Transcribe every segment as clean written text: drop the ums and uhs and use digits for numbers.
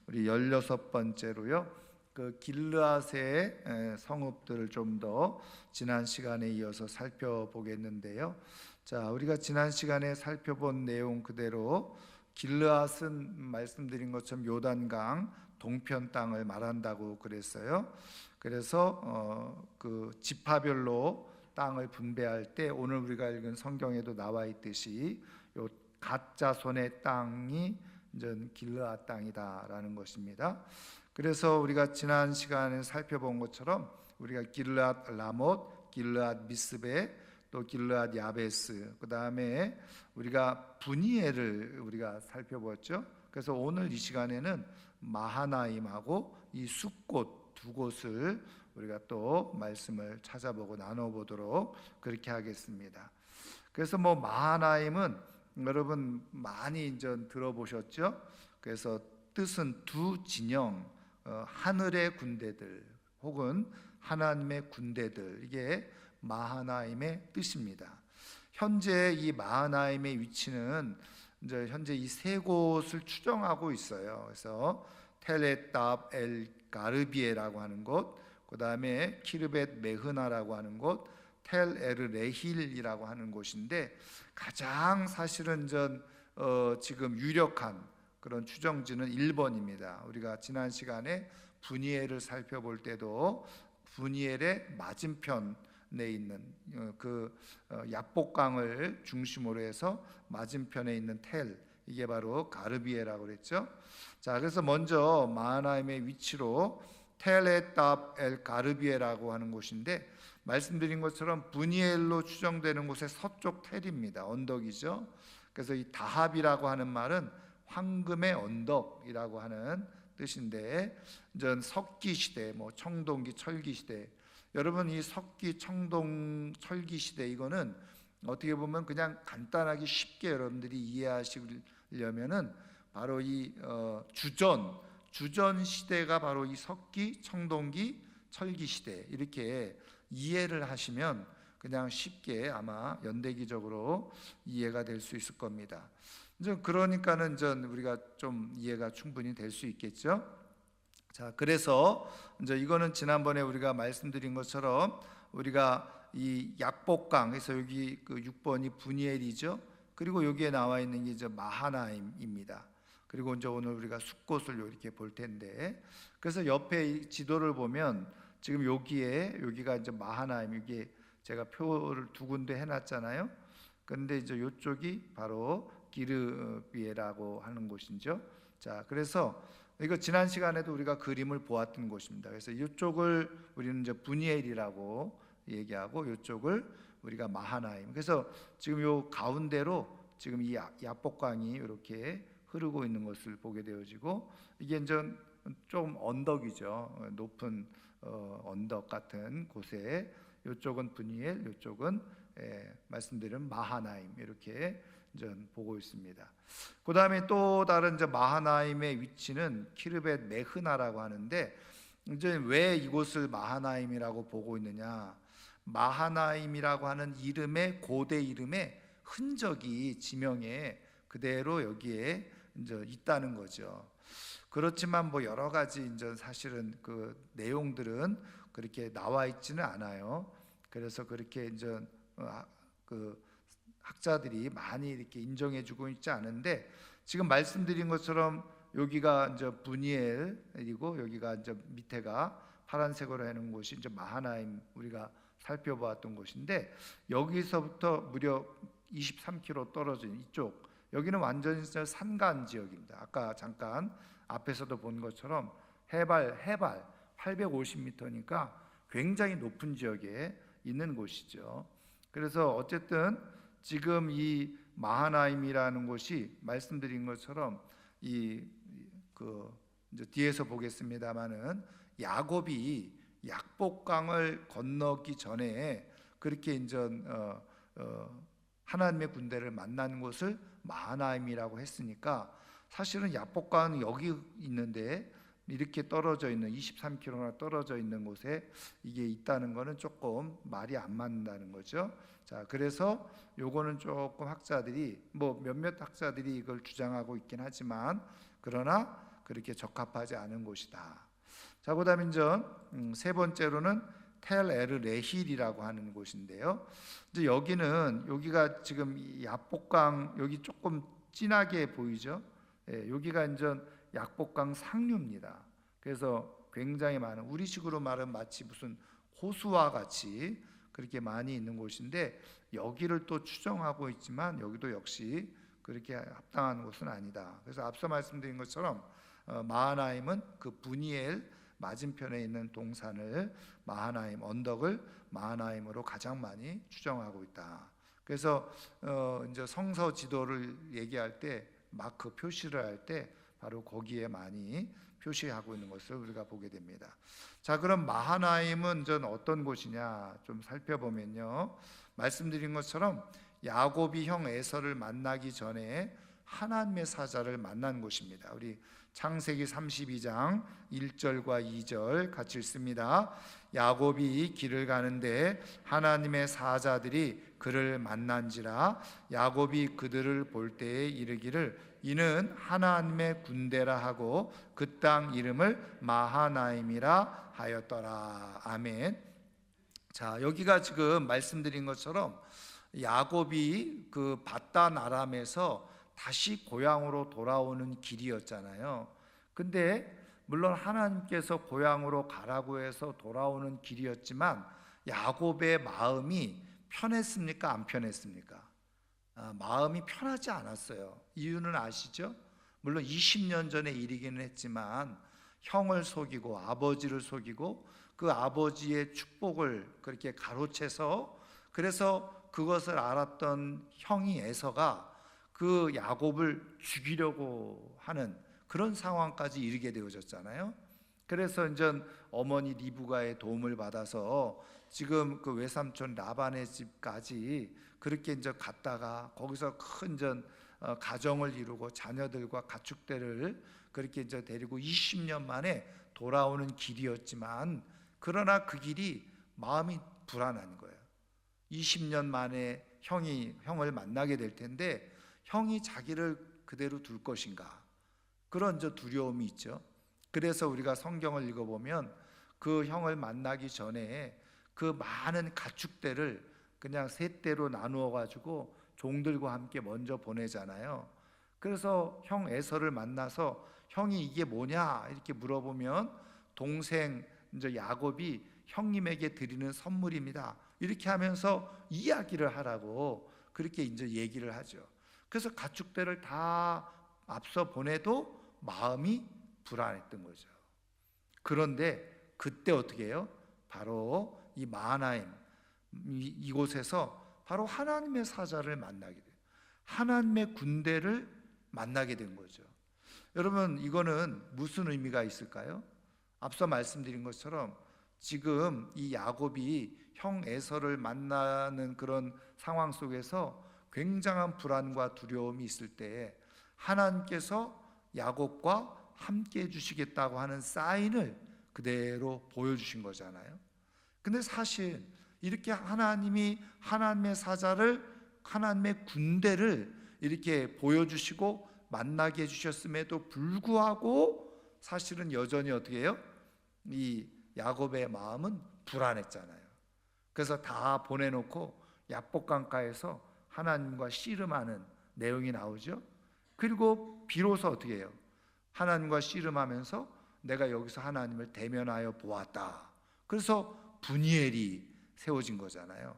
우리 16번째로요. 그 길르앗의 성읍들을 좀 더 지난 시간에 이어서 살펴보겠는데요. 자, 우리가 지난 시간에 살펴본 내용 그대로 길르앗은 말씀드린 것처럼 요단강 동편 땅을 말한다고 그랬어요. 그래서 그 지파별로 땅을 분배할 때 오늘 우리가 읽은 성경에도 나와 있듯이 요 갓 자손의 땅이 이제 길르앗 땅이다라는 것입니다. 그래서 우리가 지난 시간에 살펴본 것처럼 우리가 길르앗 라못, 길르앗 미스베, 또 길르앗 야베스, 그 다음에 우리가 분이엘을 우리가 살펴보았죠. 그래서 오늘 이 시간에는 마하나임하고 이 숫곳 두 곳을 우리가 또 말씀을 찾아보고 나눠보도록 그렇게 하겠습니다. 그래서 마하나임은 여러분 많이 이제 들어보셨죠. 그래서 뜻은 두 진영, 하늘의 군대들 혹은 하나님의 군대들, 이게 마하나임의 뜻입니다. 현재 이 마하나임의 위치는 이제 현재 이 세 곳을 추정하고 있어요. 그래서 텔레탑 엘 가르비에라고 하는 곳, 그 다음에 키르벳 메흐나라고 하는 곳, 텔 에르 레힐이라고 하는 곳인데 가장 사실은 지금 유력한 그런 추정지는 1번입니다. 우리가 지난 시간에 분이엘을 살펴볼 때도 분이엘의 맞은편에 있는 그 야복강을 중심으로 해서 맞은편에 있는 텔, 이게 바로 가르비에라고 그랬죠. 자, 그래서 먼저 마하나임의 위치로 텔레탑 엘 가르비에라고 하는 곳인데 말씀드린 것처럼 분이엘로 추정되는 곳의 서쪽 텔입니다. 언덕이죠. 그래서 이 다합이라고 하는 말은 황금의 언덕이라고 하는 뜻인데, 전 석기 시대, 청동기, 철기 시대, 여러분 이 석기, 청동, 철기 시대, 이거는 어떻게 보면 그냥 간단하게 쉽게 여러분들이 이해하시려면은 바로 이 주전 시대가 바로 이 석기, 청동기, 철기 시대, 이렇게 이해를 하시면 그냥 쉽게 아마 연대기적으로 이해가 될 수 있을 겁니다. 그러니까는 우리가 좀 이해가 충분히 될 수 있겠죠. 자, 그래서 이거는 지난번에 우리가 말씀드린 것처럼 우리가 이 약복강에서 여기 그 6번이 분이엘이죠. 그리고 여기에 나와 있는 게 이제 마하나임입니다. 그리고 이제 오늘 우리가 숫곳을 이렇게 볼 텐데, 그래서 옆에 지도를 보면 지금 여기가 이제 마하나임, 이게 제가 표를 두 군데 해놨잖아요. 그런데 이제 이쪽이 바로 기르비에라고 하는 곳이죠. 자, 그래서 이거 지난 시간에도 우리가 그림을 보았던 곳입니다. 그래서 이쪽을 우리는 이제 분이엘이라고 얘기하고 이쪽을 우리가 마하나임. 그래서 지금 요 가운데로 지금 이 야복강이 이렇게 흐르고 있는 것을 보게 되어지고, 이게 이제 좀 언덕이죠. 높은 언덕 같은 곳에 이쪽은 분이엘, 이쪽은 말씀드린 마하나임, 이렇게 이제 보고 있습니다. 그 다음에 또 다른 이제 마하나임의 위치는 키르벳 메흐나라고 하는데, 이제 왜 이곳을 마하나임이라고 보고 있느냐? 마하나임이라고 하는 이름의 고대 이름의 흔적이 지명에 그대로 여기에 이제 있다는 거죠. 그렇지만 여러 가지 이제 사실은 그 내용들은 그렇게 나와 있지는 않아요. 그래서 그렇게 이제 그 학자들이 많이 이렇게 인정해주고 있지 않은데, 지금 말씀드린 것처럼 여기가 이제 분이엘이고 여기가 이제 밑에가 파란색으로 해놓은 곳이 이제 마하나임, 우리가 살펴보았던 곳인데, 여기서부터 무려 23km 떨어진 이쪽, 여기는 완전히 산간 지역입니다. 아까 잠깐 앞에서도 본 것처럼 해발 850m니까 굉장히 높은 지역에 있는 곳이죠. 그래서 어쨌든 지금 이 마하나임이라는 곳이 말씀드린 것처럼 이제 뒤에서 보겠습니다만은 야곱이 약복강을 건너기 전에 그렇게 이제 하나님의 군대를 만난 곳을 마하나임이라고 했으니까, 사실은 약복강은 여기 있는데 이렇게 떨어져 있는 23km나 떨어져 있는 곳에 이게 있다는 것은 조금 말이 안 맞는다는 거죠. 자, 그래서 요거는 조금 학자들이 몇몇 학자들이 이걸 주장하고 있긴 하지만, 그러나 그렇게 적합하지 않은 곳이다. 자, 그다음에 세 번째로는 텔 에르 레힐이라고 하는 곳인데요. 이제 여기가 지금 이 야복강 여기 조금 진하게 보이죠? 예, 여기가 이제 야복강 상류입니다. 그래서 굉장히 많은, 우리식으로 말하면 마치 무슨 호수와 같이 그렇게 많이 있는 곳인데, 여기를 또 추정하고 있지만 여기도 역시 그렇게 합당한 곳은 아니다. 그래서 앞서 말씀드린 것처럼 마하나임은 그 브니엘 맞은편에 있는 동산을 마하나임, 언덕을 마하나임으로 가장 많이 추정하고 있다. 그래서 이제 성서 지도를 얘기할 때 마크 표시를 할 때 바로 거기에 많이 표시하고 있는 것을 우리가 보게 됩니다. 자, 그럼 마하나임은 전 어떤 곳이냐 좀 살펴보면요, 말씀드린 것처럼 야곱이 형 에서를 만나기 전에 하나님의 사자를 만난 곳입니다. 우리 창세기 32장 1절과 2절 같이 읽습니다. 야곱이 길을 가는데 하나님의 사자들이 그를 만난지라. 야곱이 그들을 볼 때에 이르기를 이는 하나님의 군대라 하고 그 땅 이름을 마하나임이라 하였더라. 아멘. 자, 여기가 지금 말씀드린 것처럼 야곱이 그 바단 아람에서 다시 고향으로 돌아오는 길이었잖아요. 근데 물론 하나님께서 고향으로 가라고 해서 돌아오는 길이었지만 야곱의 마음이 편했습니까? 안 편했습니까? 마음이 편하지 않았어요. 이유는 아시죠? 물론 20년 전의 일이기는 했지만 형을 속이고 아버지를 속이고 그 아버지의 축복을 그렇게 가로채서, 그래서 그것을 알았던 형이 에서가 그 야곱을 죽이려고 하는 그런 상황까지 이르게 되어졌잖아요. 그래서 이제 어머니 리브가의 도움을 받아서 지금 그 외삼촌 라반의 집까지 그렇게 이제 갔다가 거기서 큰 가정을 이루고 자녀들과 가축들을 그렇게 이제 데리고 20년 만에 돌아오는 길이었지만, 그러나 그 길이 마음이 불안한 거예요. 20년 만에 형을 만나게 될 텐데 형이 자기를 그대로 둘 것인가, 그런 두려움이 있죠. 그래서 우리가 성경을 읽어보면 그 형을 만나기 전에 그 많은 가축들을 그냥 셋대로 나누어 가지고 종들과 함께 먼저 보내잖아요. 그래서 형 에서를 만나서 형이 이게 뭐냐 이렇게 물어보면 동생 이제 야곱이 형님에게 드리는 선물입니다 이렇게 하면서 이야기를 하라고 그렇게 이제 얘기를 하죠. 그래서 가축들을 다 앞서 보내도 마음이 불안했던 거죠. 그런데 그때 어떻게 해요? 바로 이 마하나임 이곳에서 바로 하나님의 사자를 만나게 돼요. 하나님의 군대를 만나게 된 거죠. 여러분, 이거는 무슨 의미가 있을까요? 앞서 말씀드린 것처럼 지금 이 야곱이 형 에서를 만나는 그런 상황 속에서 굉장한 불안과 두려움이 있을 때에 하나님께서 야곱과 함께 해주시겠다고 하는 사인을 그대로 보여주신 거잖아요. 근데 사실 이렇게 하나님이 하나님의 사자를, 하나님의 군대를 이렇게 보여주시고 만나게 해주셨음에도 불구하고 사실은 여전히 어떻게 해요? 이 야곱의 마음은 불안했잖아요. 그래서 다 보내놓고 야복강가에서 하나님과 씨름하는 내용이 나오죠. 그리고 비로소 어떻게 해요? 하나님과 씨름하면서 내가 여기서 하나님을 대면하여 보았다. 그래서 브니엘이 세워진 거잖아요.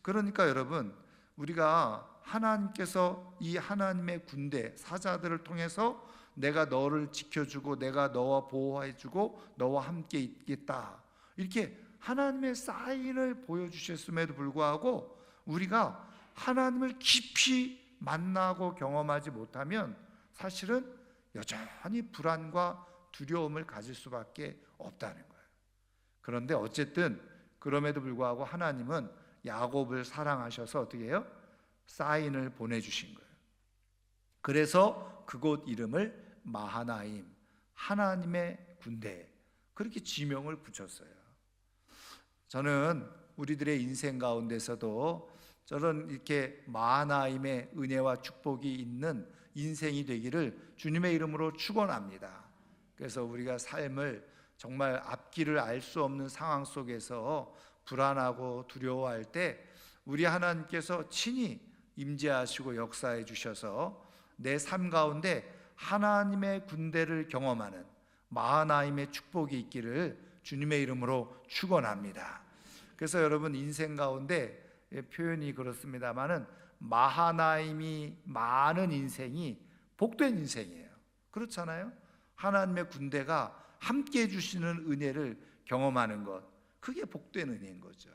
그러니까 여러분, 우리가 하나님께서 이 하나님의 군대 사자들을 통해서 내가 너를 지켜주고 내가 너와 보호해주고 너와 함께 있겠다 이렇게 하나님의 사인을 보여주셨음에도 불구하고 우리가 하나님을 깊이 만나고 경험하지 못하면 사실은 여전히 불안과 두려움을 가질 수밖에 없다는 거예요. 그런데 어쨌든 그럼에도 불구하고 하나님은 야곱을 사랑하셔서 어떻게 해요? 사인을 보내주신 거예요. 그래서 그곳 이름을 마하나임, 하나님의 군대, 그렇게 지명을 붙였어요. 저는 우리들의 인생 가운데서도 저런 이렇게 마하나임의 은혜와 축복이 있는 인생이 되기를 주님의 이름으로 축원합니다. 그래서 우리가 삶을 정말 앞길을 알 수 없는 상황 속에서 불안하고 두려워할 때 우리 하나님께서 친히 임재하시고 역사해 주셔서 내 삶 가운데 하나님의 군대를 경험하는 마하나임의 축복이 있기를 주님의 이름으로 축원합니다. 그래서 여러분 인생 가운데 표현이 그렇습니다마는 마하나임이 많은 인생이 복된 인생이에요. 그렇잖아요. 하나님의 군대가 함께 해주시는 은혜를 경험하는 것, 그게 복된 은혜인 거죠.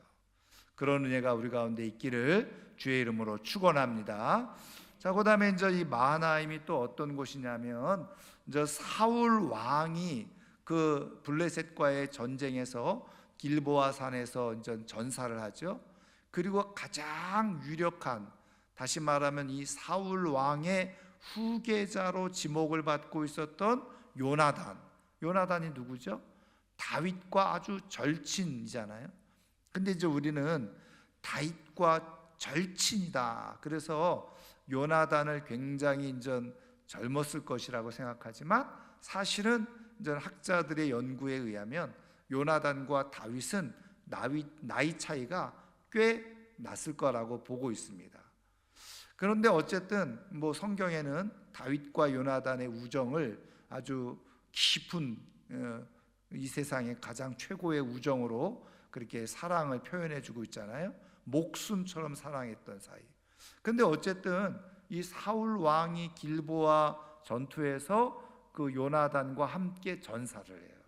그런 은혜가 우리 가운데 있기를 주의 이름으로 축원합니다. 자, 그다음에 이제 이 마하나임이 또 어떤 곳이냐면 이제 사울 왕이 그 블레셋과의 전쟁에서 길보아 산에서 이제 전사를 하죠. 그리고 가장 유력한, 다시 말하면 이 사울 왕의 후계자로 지목을 받고 있었던 요나단이 누구죠? 다윗과 아주 절친이잖아요. 근데 이제 우리는 다윗과 절친이다, 그래서 요나단을 굉장히 이제 젊었을 것이라고 생각하지만 사실은 이제 학자들의 연구에 의하면 요나단과 다윗은 나이 차이가 꽤 났을 거라고 보고 있습니다. 그런데 어쨌든 뭐 성경에는 다윗과 요나단의 우정을 아주 깊은, 이 세상의 가장 최고의 우정으로 그렇게 사랑을 표현해 주고 있잖아요. 목숨처럼 사랑했던 사이. 근데 어쨌든 이 사울 왕이 길보아 전투에서 그 요나단과 함께 전사를 해요.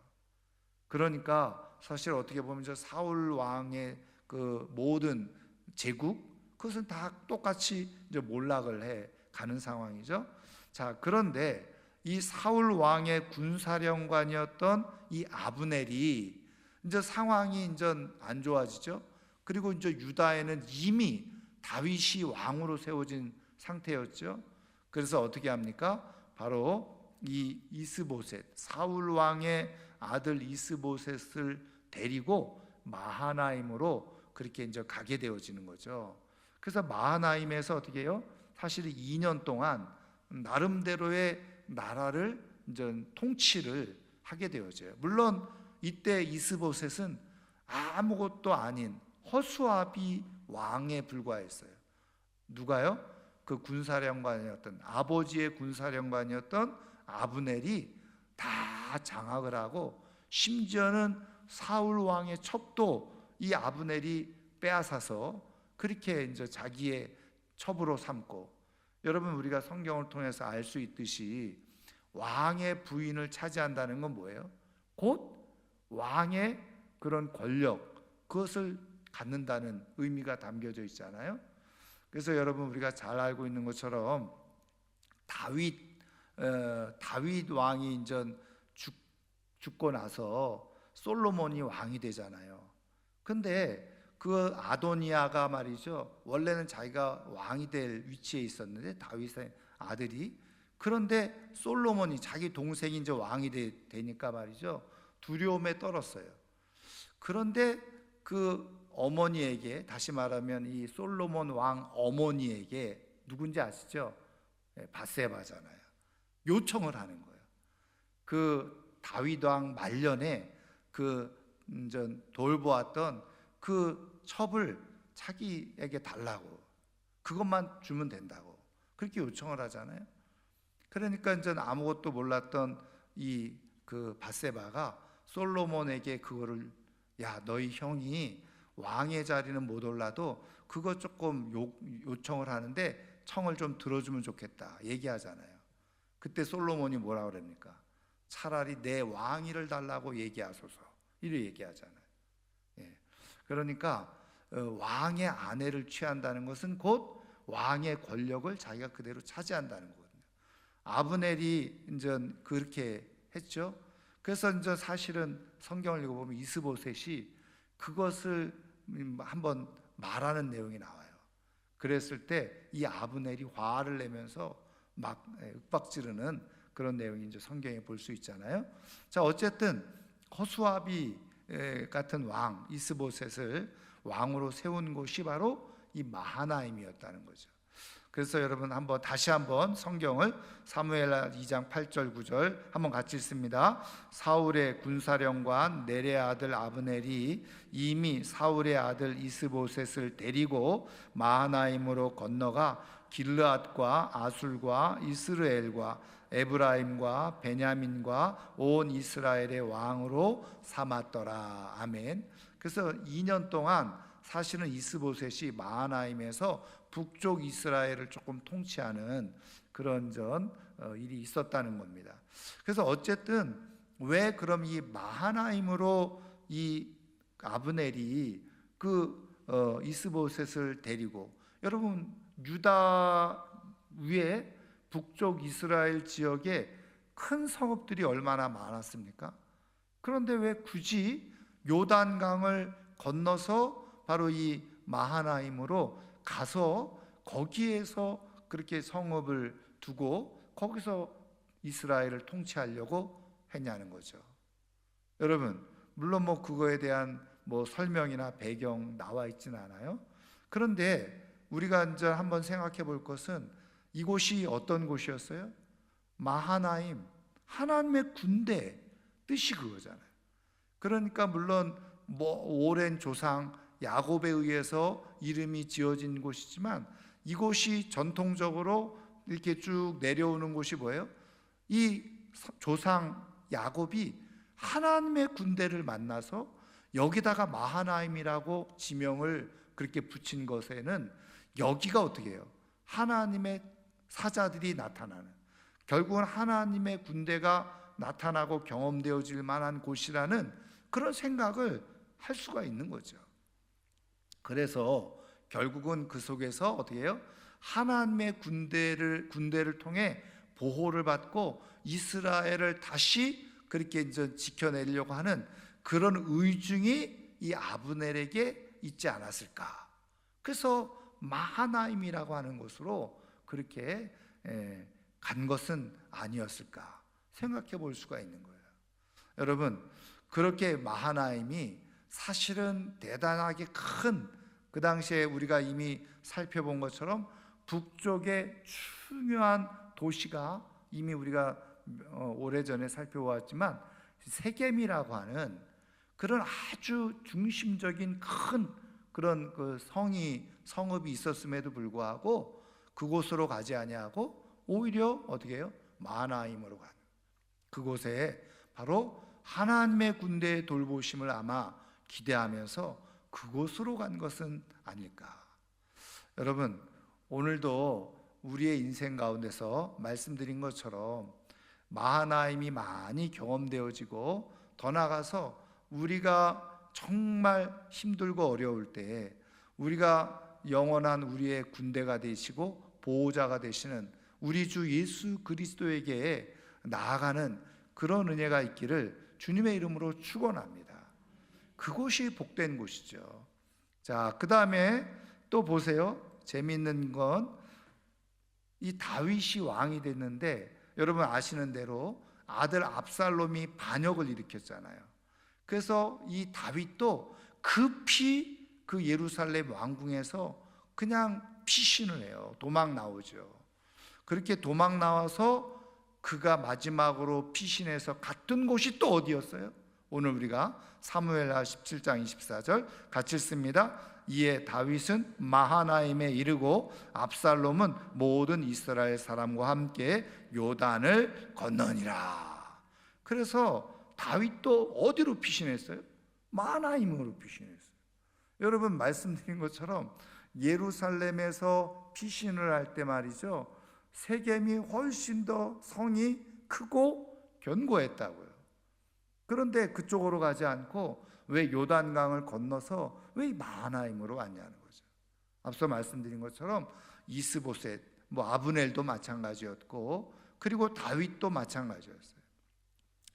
그러니까 사실 어떻게 보면 저 사울 왕의 그 모든 제국, 그것은 다 똑같이 이제 몰락을 해 가는 상황이죠. 자, 그런데 이 사울 왕의 군사령관이었던 이 아브넬이 이제 상황이 이제 안 좋아지죠. 그리고 이제 유다에는 이미 다윗이 왕으로 세워진 상태였죠. 그래서 어떻게 합니까? 바로 이 이스보셋, 사울 왕의 아들 이스보셋을 데리고 마하나임으로 그렇게 이제 가게 되어지는 거죠. 그래서 마하나임에서 어떻게 해요? 사실 2년 동안 나름대로의 나라를 이제 통치를 하게 되어져요. 물론 이때 이스보셋은 아무것도 아닌 허수아비 왕에 불과했어요. 누가요? 그 군사령관이었던, 아버지의 군사령관이었던 아브넬이 다 장악을 하고, 심지어는 사울 왕의 첩도 이 아브넬이 빼앗아서 그렇게 이제 자기의 첩으로 삼고, 여러분 우리가 성경을 통해서 알 수 있듯이 왕의 부인을 차지한다는 건 뭐예요? 곧 왕의 그런 권력, 그것을 갖는다는 의미가 담겨져 있잖아요. 그래서 여러분 우리가 잘 알고 있는 것처럼 다윗 왕이 이제 죽고 나서 솔로몬이 왕이 되잖아요. 근데 그 아도니아가 말이죠, 원래는 자기가 왕이 될 위치에 있었는데, 다윗의 아들이. 그런데 솔로몬이 자기 동생이 이제 왕이 되니까 말이죠, 두려움에 떨었어요. 그런데 그 어머니에게, 다시 말하면 이 솔로몬 왕 어머니에게, 누군지 아시죠? 밧세바잖아요. 요청을 하는 거예요. 그 다윗 왕 말년에 그 이제 돌보았던 그 첩을 자기에게 달라고, 그것만 주면 된다고 그렇게 요청을 하잖아요. 그러니까 이제 아무것도 몰랐던 이 그 밧세바가 솔로몬에게 그거를, 야, 너희 형이 왕의 자리는 못 올라도 그거 조금 요청을 하는데 청을 좀 들어주면 좋겠다 얘기하잖아요. 그때 솔로몬이 뭐라 그럽니까? 차라리 내 왕위를 달라고 얘기하소서, 이렇게 얘기하잖아요. 예. 그러니까 왕의 아내를 취한다는 것은 곧 왕의 권력을 자기가 그대로 차지한다는 거거든요. 아브넬이 이제 그렇게 했죠. 그래서 이제 사실은 성경을 읽어보면 이스보셋이 그것을 한번 말하는 내용이 나와요. 그랬을 때 이 아브넬이 화를 내면서 막 윽박지르는 그런 내용이 이제 성경에 볼 수 있잖아요. 자, 어쨌든 허수아비 같은 왕 이스보셋을 왕으로 세운 곳이 바로 이 마하나임이었다는 거죠. 그래서 여러분 다시 한번 성경을 사무엘하 2장 8절 9절 한번 같이 읽습니다. 사울의 군사령관 넬의 아들 아브넬이 이미 사울의 아들 이스보셋을 데리고 마하나임으로 건너가 길르앗과 아술과 이스르엘과 에브라임과 베냐민과 온 이스라엘의 왕으로 삼았더라. 아멘. 그래서 2년 동안 사실은 이스보셋이 마하나임에서 북쪽 이스라엘을 조금 통치하는 그런 일이 있었다는 겁니다. 그래서 어쨌든 왜 그럼 이 마하나임으로 이 아브넬이 이스보셋을 데리고, 여러분 유다 위에 북쪽 이스라엘 지역에 큰 성읍들이 얼마나 많았습니까? 그런데 왜 굳이 요단강을 건너서 바로 이 마하나임으로 가서 거기에서 그렇게 성읍을 두고 거기서 이스라엘을 통치하려고 했냐는 거죠. 여러분, 물론 그거에 대한 설명이나 배경 나와 있지는 않아요. 그런데 우리가 이제 한번 생각해 볼 것은 이곳이 어떤 곳이었어요? 마하나임, 하나님의 군대 뜻이 그거잖아요. 그러니까 물론 오랜 조상 야곱에 의해서 이름이 지어진 곳이지만 이곳이 전통적으로 이렇게 쭉 내려오는 곳이 뭐예요? 이 조상 야곱이 하나님의 군대를 만나서 여기다가 마하나임이라고 지명을 그렇게 붙인 것에는 여기가 어떻게 해요? 하나님의 사자들이 나타나는, 결국은 하나님의 군대가 나타나고 경험되어질 만한 곳이라는 그런 생각을 할 수가 있는 거죠. 그래서 결국은 그 속에서 어떻게 해요? 하나님의 군대를 통해 보호를 받고 이스라엘을 다시 그렇게 이제 지켜내려고 하는 그런 의중이 이 아브넬에게 있지 않았을까? 그래서 마하나임이라고 하는 곳으로 그렇게 간 것은 아니었을까 생각해 볼 수가 있는 거예요. 여러분, 그렇게 마하나임이 사실은 대단하게 큰, 그 당시에 우리가 이미 살펴본 것처럼 북쪽의 중요한 도시가 이미 우리가 오래전에 살펴보았지만 세겜이라고 하는 그런 아주 중심적인 큰 그런 성읍이 있었음에도 불구하고 그곳으로 가지 아니하고 오히려 어떻게 해요? 마하나임으로 가는, 그곳에 바로 하나님의 군대의 돌보심을 아마 기대하면서 그곳으로 간 것은 아닐까. 여러분, 오늘도 우리의 인생 가운데서 말씀드린 것처럼 마하나임이 많이 경험되어지고 더 나아가서 우리가 정말 힘들고 어려울 때 우리가 영원한 우리의 군대가 되시고 보호자가 되시는 우리 주 예수 그리스도에게 나아가는 그런 은혜가 있기를 주님의 이름으로 축원합니다. 그곳이 복된 곳이죠. 자, 그 다음에 또 보세요. 재미있는 건 이 다윗이 왕이 됐는데 여러분 아시는 대로 아들 압살롬이 반역을 일으켰잖아요. 그래서 이 다윗도 급히 그 예루살렘 왕궁에서 그냥 피신을 해요. 도망 나오죠. 그렇게 도망 나와서 그가 마지막으로 피신해서 갔던 곳이 또 어디였어요? 오늘 우리가 사무엘하 17장 24절 같이 읽습니다. 이에 다윗은 마하나임에 이르고 압살롬은 모든 이스라엘 사람과 함께 요단을 건너니라. 그래서 다윗도 어디로 피신했어요? 마하나임으로 피신했어요. 여러분 말씀드린 것처럼 예루살렘에서 피신을 할 때 말이죠, 세겜이 훨씬 더 성이 크고 견고했다고요. 그런데 그쪽으로 가지 않고 왜 요단강을 건너서 왜 마하나임으로 왔냐는 거죠. 앞서 말씀드린 것처럼 이스보셋, 아브넬도 마찬가지였고 그리고 다윗도 마찬가지였어요.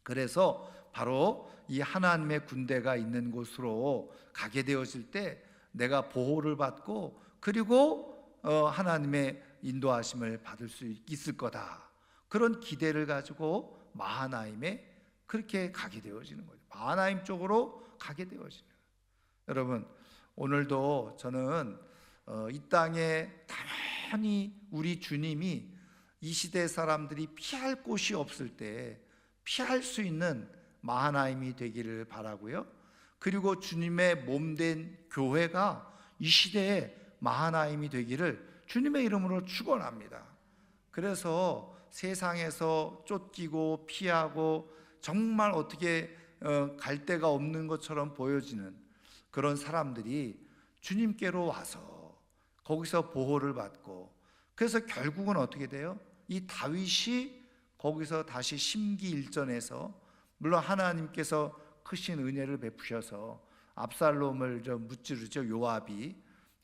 그래서 바로 이 하나님의 군대가 있는 곳으로 가게 되어질 때 내가 보호를 받고 그리고 하나님의 인도하심을 받을 수 있을 거다, 그런 기대를 가지고 마하나임에 그렇게 가게 되어지는 거죠. 마하나임 쪽으로 가게 되어지는 거예요. 여러분, 오늘도 저는 이 땅에 영원히 우리 주님이 이 시대 사람들이 피할 곳이 없을 때 피할 수 있는 마하나임이 되기를 바라고요. 그리고 주님의 몸된 교회가 이 시대에 마하나임이 되기를 주님의 이름으로 축원합니다. 그래서 세상에서 쫓기고 피하고 정말 어떻게 갈 데가 없는 것처럼 보여지는 그런 사람들이 주님께로 와서 거기서 보호를 받고, 그래서 결국은 어떻게 돼요? 이 다윗이 거기서 다시 심기일전에서, 물론 하나님께서 크신 은혜를 베푸셔서 압살롬을 좀 무찌르죠, 요압이.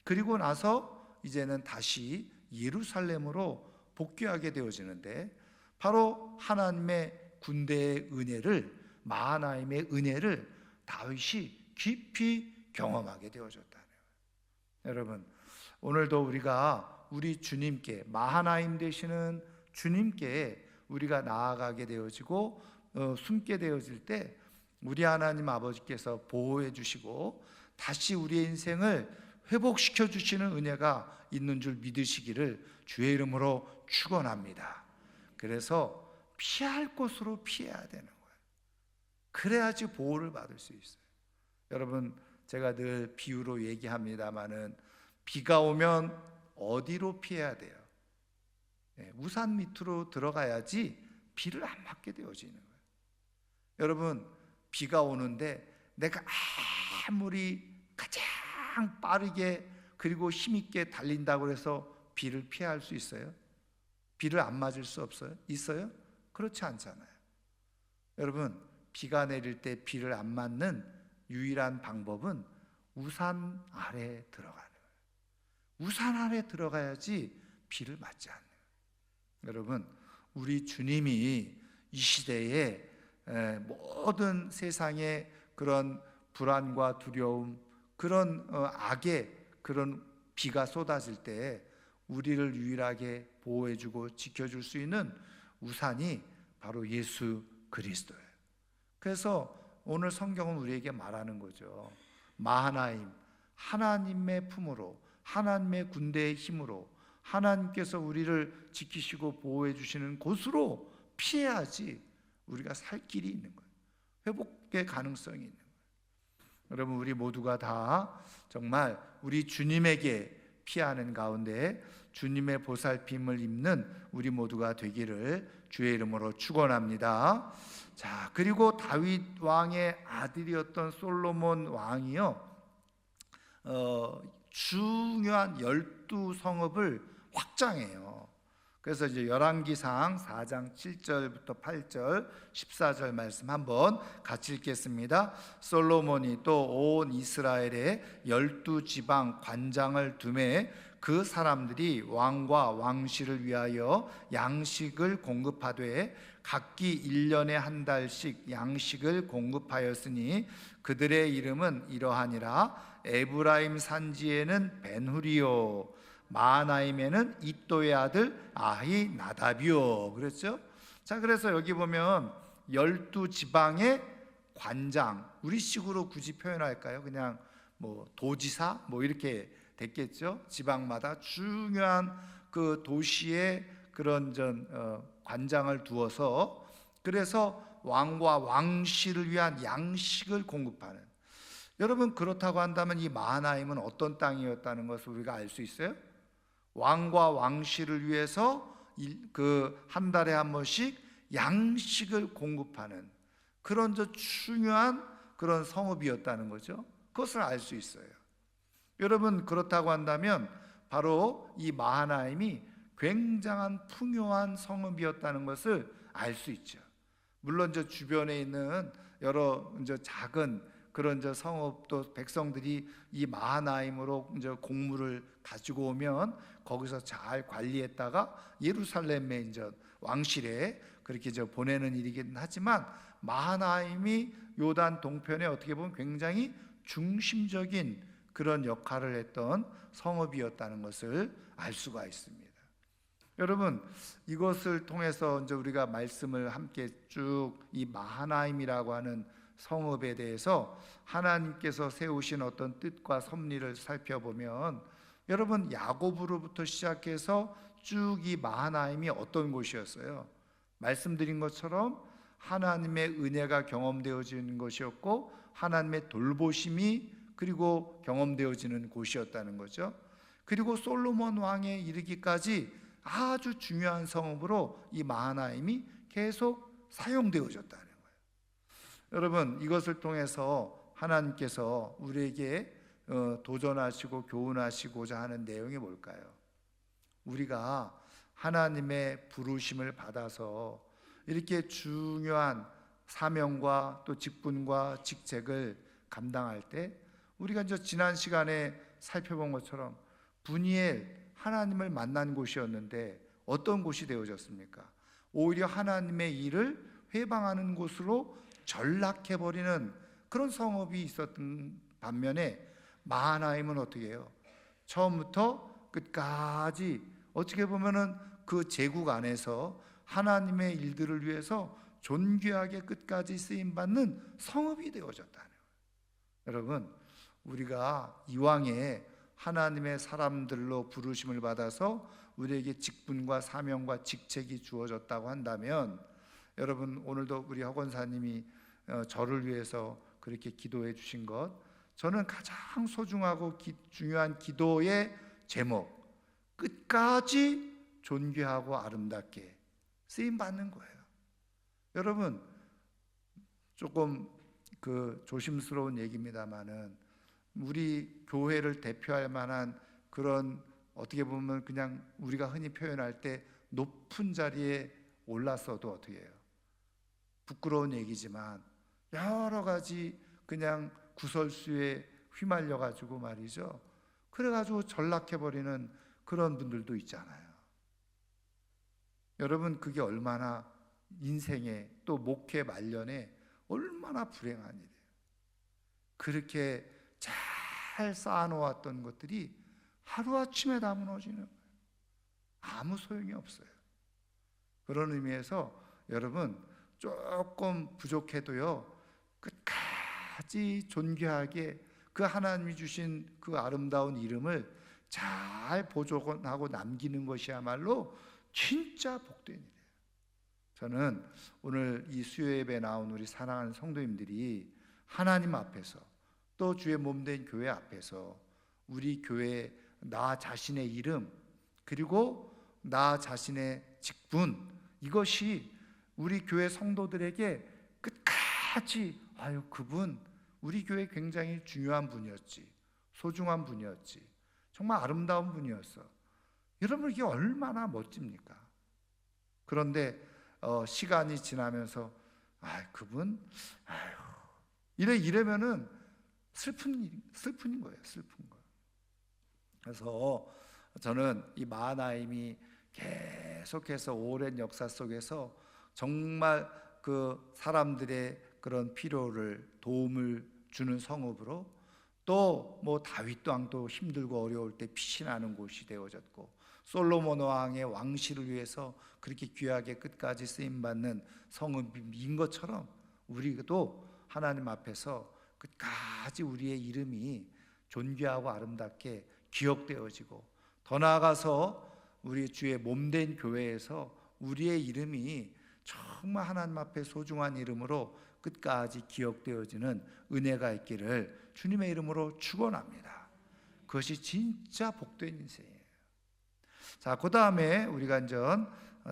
그리고 나서 이제는 다시 예루살렘으로 복귀하게 되어지는데, 바로 하나님의 군대의 은혜를, 마하나임의 은혜를 다윗이 깊이 경험하게 되어졌다네요. 여러분, 오늘도 우리가 우리 주님께, 마하나임 되시는 주님께 우리가 나아가게 되어지고 숨게 되어질 때 우리 하나님 아버지께서 보호해 주시고 다시 우리의 인생을 회복시켜 주시는 은혜가 있는 줄 믿으시기를 주의 이름으로 축원합니다. 그래서 피할 곳으로 피해야 되는 거예요. 그래야지 보호를 받을 수 있어요. 여러분, 제가 늘 비유로 얘기합니다마는 비가 오면 어디로 피해야 돼요? 우산 밑으로 들어가야지 비를 안 맞게 되어지는 거예요. 여러분, 비가 오는데 내가 아무리 가장 빠르게 그리고 힘있게 달린다고 해서 비를 피할 수 있어요? 비를 안 맞을 수 없어요? 있어요? 그렇지 않잖아요. 여러분, 비가 내릴 때 비를 안 맞는 유일한 방법은 우산 아래에 들어가는 거예요. 우산 아래에 들어가야지 비를 맞지 않는 거예요. 여러분, 우리 주님이 이 시대에 모든 세상의 그런 불안과 두려움, 그런 악의 그런 비가 쏟아질 때 우리를 유일하게 보호해주고 지켜줄 수 있는 우산이 바로 예수 그리스도예요. 그래서 오늘 성경은 우리에게 말하는 거죠. 마하나임, 하나님의 품으로, 하나님의 군대의 힘으로 하나님께서 우리를 지키시고 보호해 주시는 곳으로 피해야지 우리가 살 길이 있는 거예요. 회복의 가능성이 있는 거예요. 여러분, 우리 모두가 다 정말 우리 주님에게 피하는 가운데 주님의 보살핌을 입는 우리 모두가 되기를 주의 이름으로 축원합니다. 자, 그리고 다윗 왕의 아들이었던 솔로몬 왕이요, 중요한 12성읍을 확장해요. 그래서 이제 열왕기상 4장 7절부터 8절 14절 말씀 한번 같이 읽겠습니다. 솔로몬이 또 온 이스라엘에 12지방 관장을 두매 그 사람들이 왕과 왕실을 위하여 양식을 공급하되 각기 1년에 한 달씩 양식을 공급하였으니 그들의 이름은 이러하니라. 에브라임 산지에는 벤후리요, 마하나임에는 이또의 아들 아히나답이요. 그랬죠? 자, 그래서 여기 보면 12지방의 관장, 우리식으로 굳이 표현할까요? 그냥 뭐 도지사 뭐 이렇게 됐겠죠? 지방마다 중요한 그 도시의 그런 관장을 두어서, 그래서 왕과 왕실을 위한 양식을 공급하는. 여러분, 그렇다고 한다면 이 마하나임은 어떤 땅이었다는 것을 우리가 알 수 있어요? 왕과 왕실을 위해서 그 한 달에 한 번씩 양식을 공급하는 그런 중요한 그런 성읍이었다는 거죠. 그것을 알 수 있어요. 여러분, 그렇다고 한다면 바로 이 마하나임이 굉장한 풍요한 성읍이었다는 것을 알 수 있죠. 물론 저 주변에 있는 여러 작은 그런 성읍도 백성들이 이 마하나임으로 곡물을 가지고 오면 거기서 잘 관리했다가 예루살렘의 왕실에 그렇게 보내는 일이긴 하지만, 마하나임이 요단 동편에 어떻게 보면 굉장히 중심적인 그런 역할을 했던 성읍이었다는 것을 알 수가 있습니다. 여러분, 이것을 통해서 우리가 말씀을 함께 쭉 이 마하나임이라고 하는 성읍에 대해서 하나님께서 세우신 어떤 뜻과 섭리를 살펴보면 여러분, 야고보로부터 시작해서 쭉 이 마하나임이 어떤 곳이었어요? 말씀드린 것처럼 하나님의 은혜가 경험되어지는 것이었고 하나님의 돌보심이 그리고 경험되어지는 곳이었다는 거죠. 그리고 솔로몬 왕에 이르기까지 아주 중요한 성읍으로 이 마하나임이 계속 사용되어졌다는 거예요. 여러분, 이것을 통해서 하나님께서 우리에게 도전하시고 교훈하시고자 하는 내용이 뭘까요? 우리가 하나님의 부르심을 받아서 이렇게 중요한 사명과 또 직분과 직책을 감당할 때 우리가 이제 지난 시간에 살펴본 것처럼 분이엘, 하나님을 만난 곳이었는데 어떤 곳이 되어졌습니까? 오히려 하나님의 일을 회방하는 곳으로 전락해버리는 그런 성읍이 있었던 반면에 마하나임은 어떻게 해요? 처음부터 끝까지 어떻게 보면은 그 제국 안에서 하나님의 일들을 위해서 존귀하게 끝까지 쓰임받는 성읍이 되어졌다는 거예요. 여러분, 우리가 이왕에 하나님의 사람들로 부르심을 받아서 우리에게 직분과 사명과 직책이 주어졌다고 한다면, 여러분, 오늘도 우리 허건사님이 저를 위해서 그렇게 기도해 주신 것, 저는 가장 소중하고 중요한 기도의 제목, 끝까지 존귀하고 아름답게 쓰임받는 거예요. 여러분, 조금 조심스러운 얘기입니다만은 우리 교회를 대표할 만한 그런, 어떻게 보면 그냥 우리가 흔히 표현할 때 높은 자리에 올랐어도 어떻게 해요? 부끄러운 얘기지만 여러 가지 그냥 구설수에 휘말려 가지고 말이죠, 그래 가지고 전락해버리는 그런 분들도 있잖아요. 여러분, 그게 얼마나 인생에 또 목회 말년에 얼마나 불행한 일이에요. 그렇게 잘 쌓아놓았던 것들이 하루아침에 다 무너지는 거예요. 아무 소용이 없어요. 그런 의미에서 여러분, 조금 부족해도요, 끝까지 존귀하게 그 하나님이 주신 그 아름다운 이름을 잘 보존하고 남기는 것이야말로 진짜 복된 일이에요. 저는 오늘 이 수요예배에 나온 우리 사랑하는 성도님들이 하나님 앞에서 또 주의 몸된 교회 앞에서 우리 교회, 나 자신의 이름 그리고 나 자신의 직분, 이것이 우리 교회 성도들에게 끝까지 그분 우리 교회 굉장히 중요한 분이었지, 소중한 분이었지, 정말 아름다운 분이었어. 여러분, 이게 얼마나 멋집니까? 그런데 시간이 지나면서 그분 이러면은 슬픈 거예요. 슬픈 거. 그래서 저는 이 마하나임이 계속해서 오랜 역사 속에서 정말 그 사람들의 그런 필요를, 도움을 주는 성읍으로, 또 뭐 다윗 왕도 힘들고 어려울 때 피신하는 곳이 되어졌고, 솔로몬 왕의 왕실을 위해서 그렇게 귀하게 끝까지 쓰임받는 성읍인 것처럼 우리도 하나님 앞에서 끝까지 우리의 이름이 존귀하고 아름답게 기억되어지고, 더 나아가서 우리 주의 몸된 교회에서 우리의 이름이 정말 하나님 앞에 소중한 이름으로 끝까지 기억되어지는 은혜가 있기를 주님의 이름으로 축원합니다. 그것이 진짜 복된 인생이에요. 자, 그 다음에 우리가 이제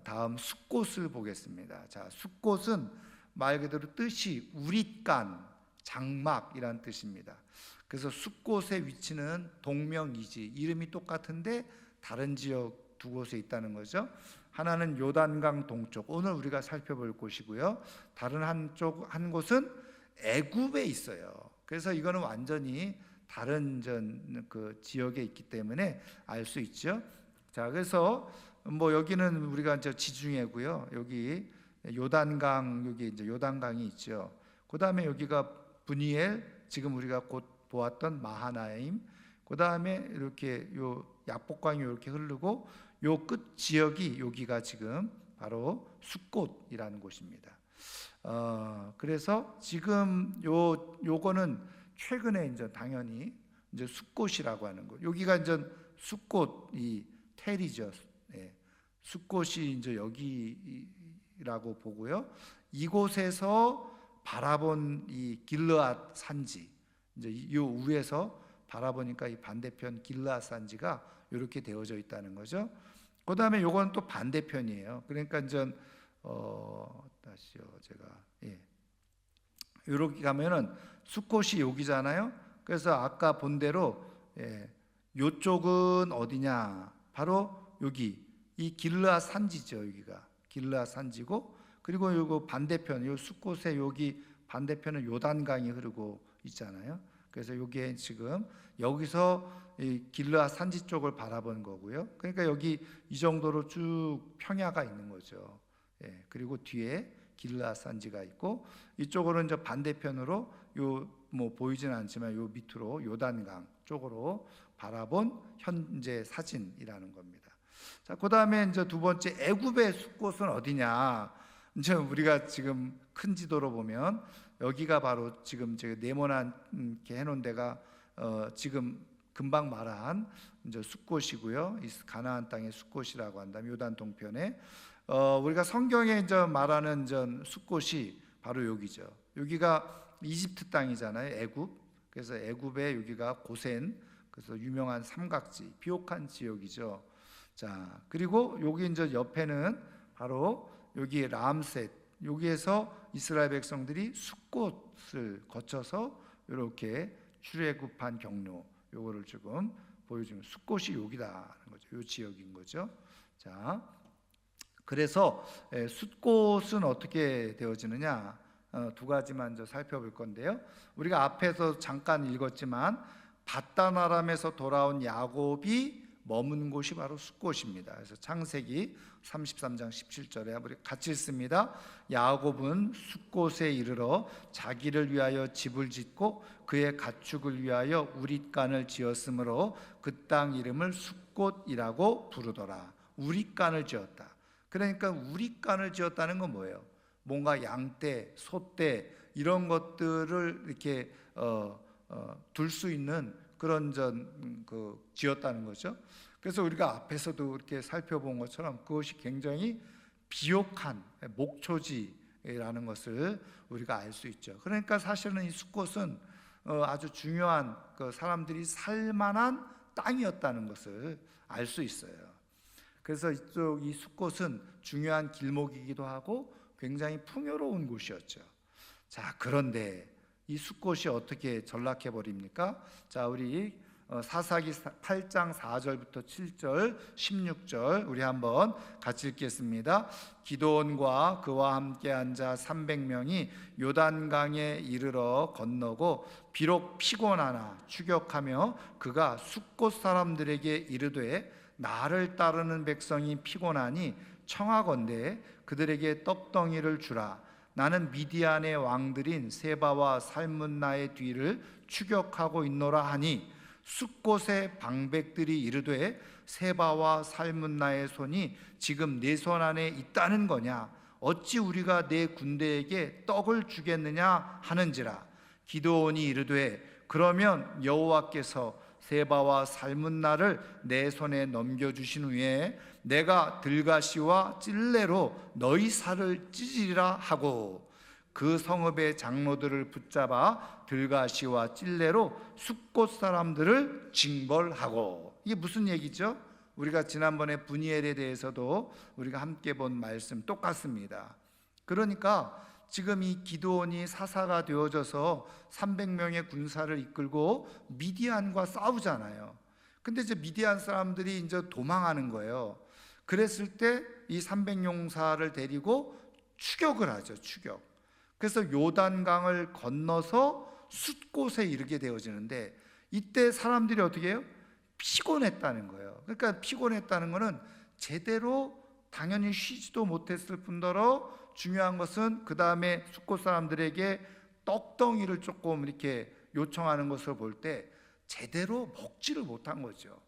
다음 숫꽃을 보겠습니다. 자, 숫꽃은 말 그대로 뜻이 우릿간, 장막이란 뜻입니다. 그래서 숫꽃의 위치는 동명이지, 이름이 똑같은데 다른 지역 두 곳에 있다는 거죠. 하나는 요단강 동쪽, 오늘 우리가 살펴볼 곳이고요. 다른 한 곳은 애굽에 있어요. 그래서 이거는 완전히 다른 그 지역에 있기 때문에 알 수 있죠. 자, 그래서 뭐 여기는 우리가 이제 지중해고요. 여기 요단강, 여기 이제 요단강이 있죠. 그 다음에 여기가 분이엘, 지금 우리가 곧 보았던 마하나임, 그 다음에 이렇게 요 야복강이 이렇게 흐르고 요 끝 지역이 여기가 지금 바로 숫꽃이라는 곳입니다. 그래서 지금 요거는 최근에 이제 당연히 이제 숫꽃이라고 하는 거. 여기가 이제 숫꽃, 이 텔이죠. 예. 숫꽃이 이제 여기라고 보고요. 이곳에서 바라본 이 길르앗 산지, 이제 이 위에서 바라보니까 이 반대편 길르앗 산지가 이렇게 되어져 있다는 거죠. 그 다음에 요건 또 반대편이에요. 그러니까 이제 다시요, 제가 이렇게 가면은 숫꽃이 여기잖아요. 그래서 아까 본 대로 요쪽은 어디냐? 바로 여기 이 길르앗 산지죠. 여기가 길르앗 산지고, 그리고 요거 반대편, 요 숫꽃의 여기 반대편은 요단강이 흐르고 있잖아요. 그래서 여기에 지금 여기서 이 길르앗 산지 쪽을 바라본 거고요. 그러니까 여기 이 정도로 쭉 평야가 있는 거죠. 그리고 뒤에 길르앗 산지가 있고, 이쪽으로는 이제 반대편으로 요 뭐 보이지는 않지만 요 밑으로 요단강 쪽으로 바라본 현재 사진이라는 겁니다. 자, 그다음에 이제 두 번째, 애굽의 숫꽃은 어디냐? 이제 우리가 지금 큰 지도로 보면 여기가 바로 지금 제가 네모난게 해놓은 데가 지금 금방 말한 이제 숫꽃이고요. 이 가나안 땅의 숫꽃이라고 한다면 요단 동편에 우리가 성경에 이제 말하는 숫꽃이 바로 여기죠. 여기가 이집트 땅이잖아요. 애굽. 그래서 애굽의 여기가 고센, 그래서 유명한 삼각지, 비옥한 지역이죠. 자, 그리고 여기 이제 옆에는 바로 여기 람셋, 여기에서 이스라엘 백성들이 숫꽃을 거쳐서 이렇게 출애굽한 경로, 요거를 지금 보여주면 숫꽃이 여기다는 거죠. 요 지역인 거죠. 자, 그래서 숫꽃은 어떻게 되어지느냐? 두 가지만 살펴볼 건데요. 우리가 앞에서 잠깐 읽었지만 밧단 아람에서 돌아온 야곱이 머문 곳이 바로 숫꽃입니다. 그래서 창세기 33장 17절에 우리 같이 읽습니다. 야곱은 숫꽃에 이르러 자기를 위하여 집을 짓고 그의 가축을 위하여 우릿간을 지었으므로 그 땅 이름을 숫꽃이라고 부르더라. 우릿간을 지었다. 그러니까 우릿간을 지었다는 건 뭐예요? 뭔가 양떼, 소떼 이런 것들을 이렇게 둘 수 있는 그런 지었다는 거죠. 그래서 우리가 앞에서도 이렇게 살펴본 것처럼 그것이 굉장히 비옥한 목초지라는 것을 우리가 알 수 있죠. 그러니까 사실은 이 숫꽃은 아주 중요한 사람들이 살만한 땅이었다는 것을 알 수 있어요. 그래서 이 숫꽃은 중요한 길목이기도 하고 굉장히 풍요로운 곳이었죠. 자, 그런데 이 숫꽃이 어떻게 전락해 버립니까? 자, 우리 사사기 8장 4절부터 7절, 16절 우리 한번 같이 읽겠습니다. 기드온과 그와 함께 앉아 300명이 요단강에 이르러 건너고 비록 피곤하나 추격하며 그가 숫꽃 사람들에게 이르되 나를 따르는 백성이 피곤하니 청하건대 그들에게 떡덩이를 주라. 나는 미디안의 왕들인 세바와 살문나의 뒤를 추격하고 있노라 하니 숫꽃의 방백들이 이르되 세바와 살문나의 손이 지금 내 손 안에 있다는 거냐? 어찌 우리가 내 군대에게 떡을 주겠느냐 하는지라. 기드온이 이르되 그러면 여호와께서 세바와 살문나를 내 손에 넘겨주신 후에 내가 들가시와 찔레로 너희 살을 찢으리라 하고 그 성읍의 장로들을 붙잡아 들가시와 찔레로 숫꽃 사람들을 징벌하고. 이게 무슨 얘기죠? 우리가 지난번에 분이엘에 대해서도 우리가 함께 본 말씀 똑같습니다. 그러니까 지금 이 기드온이 사사가 되어져서 300명의 군사를 이끌고 미디안과 싸우잖아요. 근데 이제 미디안 사람들이 이제 도망하는 거예요. 그랬을 때 이 300용사를 데리고 추격을 하죠. 추격. 그래서 요단강을 건너서 숫곳에 이르게 되어지는데 이때 사람들이 어떻게 해요? 피곤했다는 거예요. 그러니까 피곤했다는 거는 제대로 당연히 쉬지도 못했을 뿐더러 중요한 것은 그 다음에 숫곳 사람들에게 떡덩이를 조금 이렇게 요청하는 것을 볼 때 제대로 먹지를 못한 거죠.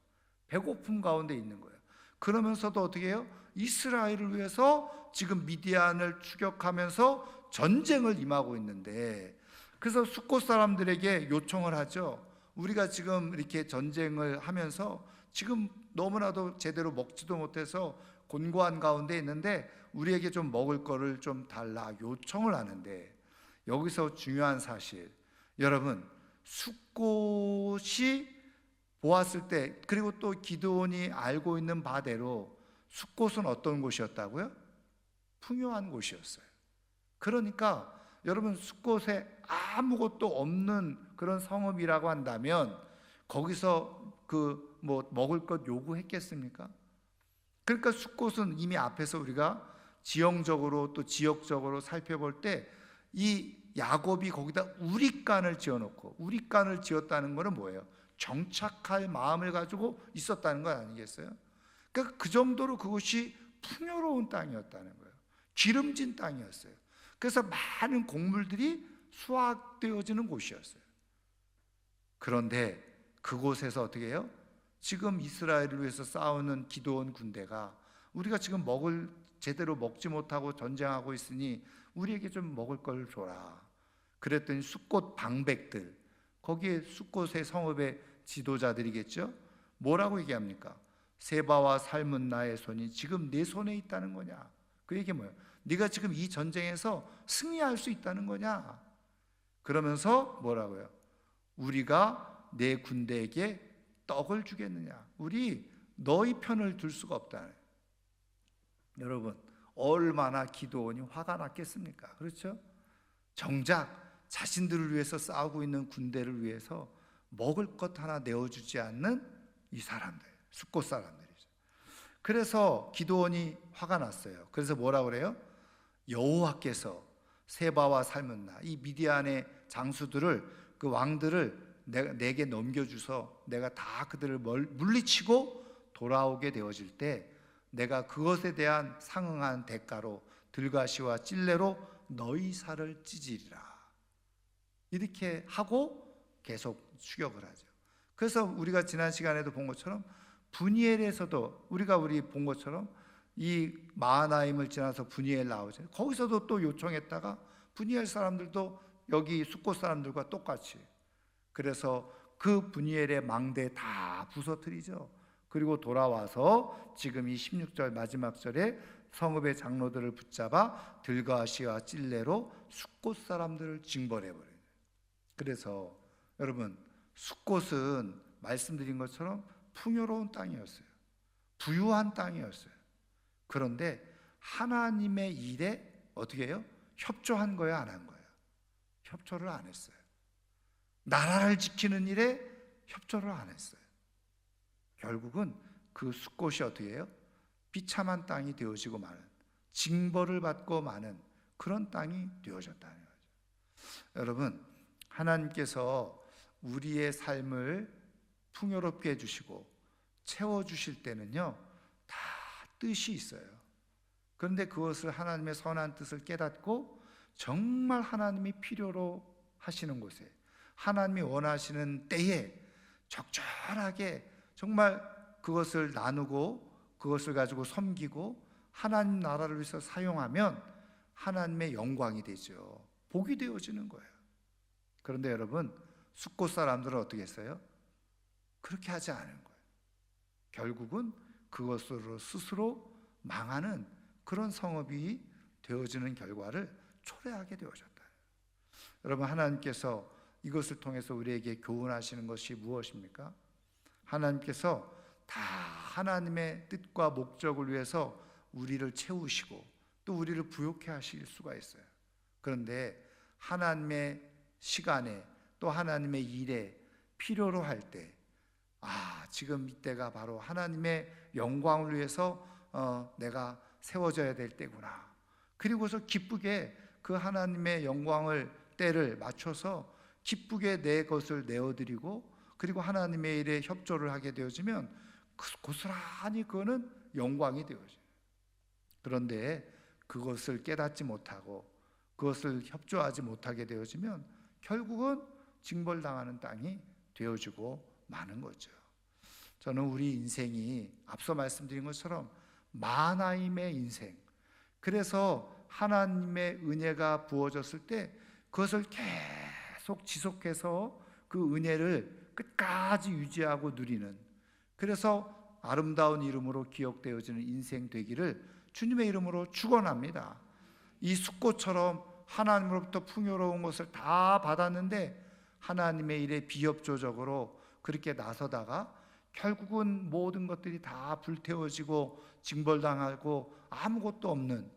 배고픔 가운데 있는 거예요. 그러면서도 어떻게 해요? 이스라엘을 위해서 지금 미디안을 추격하면서 전쟁을 임하고 있는데, 그래서 숫곳 사람들에게 요청을 하죠. 우리가 지금 이렇게 전쟁을 하면서 지금 너무나도 제대로 먹지도 못해서 곤고한 가운데 있는데 우리에게 좀 먹을 거를 좀 달라 요청을 하는데, 여기서 중요한 사실, 여러분 숫꽃이 보았을 때, 그리고 또 기드온이 알고 있는 바대로 숫꽃은 어떤 곳이었다고요? 풍요한 곳이었어요. 그러니까 여러분 숫곳에 아무것도 없는 그런 성읍이라고 한다면 거기서 먹을 것 요구했겠습니까? 그러니까 숫곳은 이미 앞에서 우리가 지형적으로 또 지역적으로 살펴볼 때 이 야곱이 거기다 우릿간을 지어놓고, 우릿간을 지었다는 것은 뭐예요? 정착할 마음을 가지고 있었다는 것 아니겠어요? 그러니까 그 정도로 그것이 풍요로운 땅이었다는 거예요. 기름진 땅이었어요. 그래서 많은 곡물들이 수확되어지는 곳이었어요. 그런데 그곳에서 어떻게 해요? 지금 이스라엘을 위해서 싸우는 기드온 군대가 우리가 지금 제대로 먹지 못하고 전쟁하고 있으니 우리에게 좀 먹을 걸 줘라. 그랬더니 숫꽃 방백들, 거기에 숫꽃의 성읍의 지도자들이겠죠? 뭐라고 얘기합니까? 세바와 살문나의 손이 지금 내 손에 있다는 거냐? 그 얘기 뭐예요? 네가 지금 이 전쟁에서 승리할 수 있다는 거냐? 그러면서 뭐라고요? 우리가 내 군대에게 떡을 주겠느냐? 우리 너희 편을 들 수가 없다. 여러분 얼마나 기드온이 화가 났겠습니까? 그렇죠? 정작 자신들을 위해서 싸우고 있는 군대를 위해서 먹을 것 하나 내어주지 않는 이 사람들, 숫꽃 사람들이죠. 그래서 기드온이 화가 났어요. 그래서 뭐라고 그래요? 여호와께서 세바와 살문나, 이 미디안의 장수들을, 그 왕들을 내게 넘겨주서 내가 다 그들을 물리치고 돌아오게 되어질 때 내가 그것에 대한 상응한 대가로 들가시와 찔레로 너희 살을 찢으리라. 이렇게 하고 계속 추격을 하죠. 그래서 우리가 지난 시간에도 본 것처럼 분이엘에서도 우리 본 것처럼 이 마하나임을 지나서 분이엘 나오죠. 거기서도 또 요청했다가 분이엘 사람들도 여기 숫꽃 사람들과 똑같이, 그래서 그 분이엘의 망대 다 부서뜨리죠. 그리고 돌아와서 지금 이 16절 마지막 절에 성읍의 장로들을 붙잡아 들가시와 찔레로 숫꽃 사람들을 징벌해버려요. 그래서 여러분 숫꽃은 말씀드린 것처럼 풍요로운 땅이었어요. 부유한 땅이었어요. 그런데 하나님의 일에 어떻게 해요? 협조한 거예요, 안 한 거예요? 협조를 안 했어요. 나라를 지키는 일에 협조를 안 했어요. 결국은 그 숫꽃이 어떻게 해요? 비참한 땅이 되어지고 마는, 징벌을 받고 마는 그런 땅이 되어졌다는 거죠. 여러분 하나님께서 우리의 삶을 풍요롭게 해주시고 채워주실 때는요 다 뜻이 있어요. 그런데 그것을 하나님의 선한 뜻을 깨닫고 정말 하나님이 필요로 하시는 곳에, 하나님이 원하시는 때에 적절하게 정말 그것을 나누고 그것을 가지고 섬기고 하나님 나라를 위해서 사용하면 하나님의 영광이 되죠. 복이 되어지는 거예요. 그런데 여러분 숫꽃 사람들은 어떻게 했어요? 그렇게 하지 않은 거예요. 결국은 그것으로 스스로 망하는 그런 성읍이 되어지는 결과를 초래하게 되어졌다. 여러분 하나님께서 이것을 통해서 우리에게 교훈하시는 것이 무엇입니까? 하나님께서 다 하나님의 뜻과 목적을 위해서 우리를 채우시고 또 우리를 부욕해 하실 수가 있어요. 그런데 하나님의 시간에 또 하나님의 일에 필요로 할 때, 지금 이때가 바로 하나님의 영광을 위해서 내가 세워져야 될 때구나. 그리고서 기쁘게 그 하나님의 영광을 때를 맞춰서 기쁘게 내 것을 내어드리고 그리고 하나님의 일에 협조를 하게 되어지면 고스란히 그거는 영광이 되어져요. 그런데 그것을 깨닫지 못하고 그것을 협조하지 못하게 되어지면 결국은 징벌당하는 땅이 되어지고 마는 거죠. 저는 우리 인생이 앞서 말씀드린 것처럼 마하나임의 인생, 그래서 하나님의 은혜가 부어졌을 때 그것을 계속 지속해서 그 은혜를 끝까지 유지하고 누리는 그래서 아름다운 이름으로 기억되어지는 인생 되기를 주님의 이름으로 축원합니다. 이 숫꽃처럼 하나님으로부터 풍요로운 것을 다 받았는데 하나님의 일에 비협조적으로 그렇게 나서다가 결국은 모든 것들이 다 불태워지고 징벌당하고 아무것도 없는,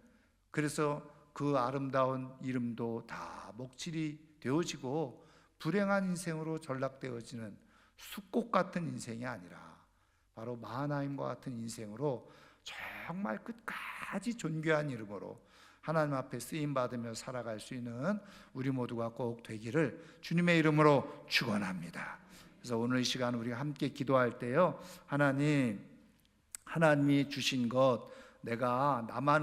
그래서 그 아름다운 이름도 다 목칠이 되어지고 불행한 인생으로 전락되어지는 숫꽃 같은 인생이 아니라 바로 마하나임과 같은 인생으로 정말 끝까지 존귀한 이름으로 하나님 앞에 쓰임받으며 살아갈 수 있는 우리 모두가 꼭 되기를 주님의 이름으로 축원합니다. 그래서 오늘 이 시간 우리가 함께 기도할 때요, 하나님이 주신 것, 내가 나만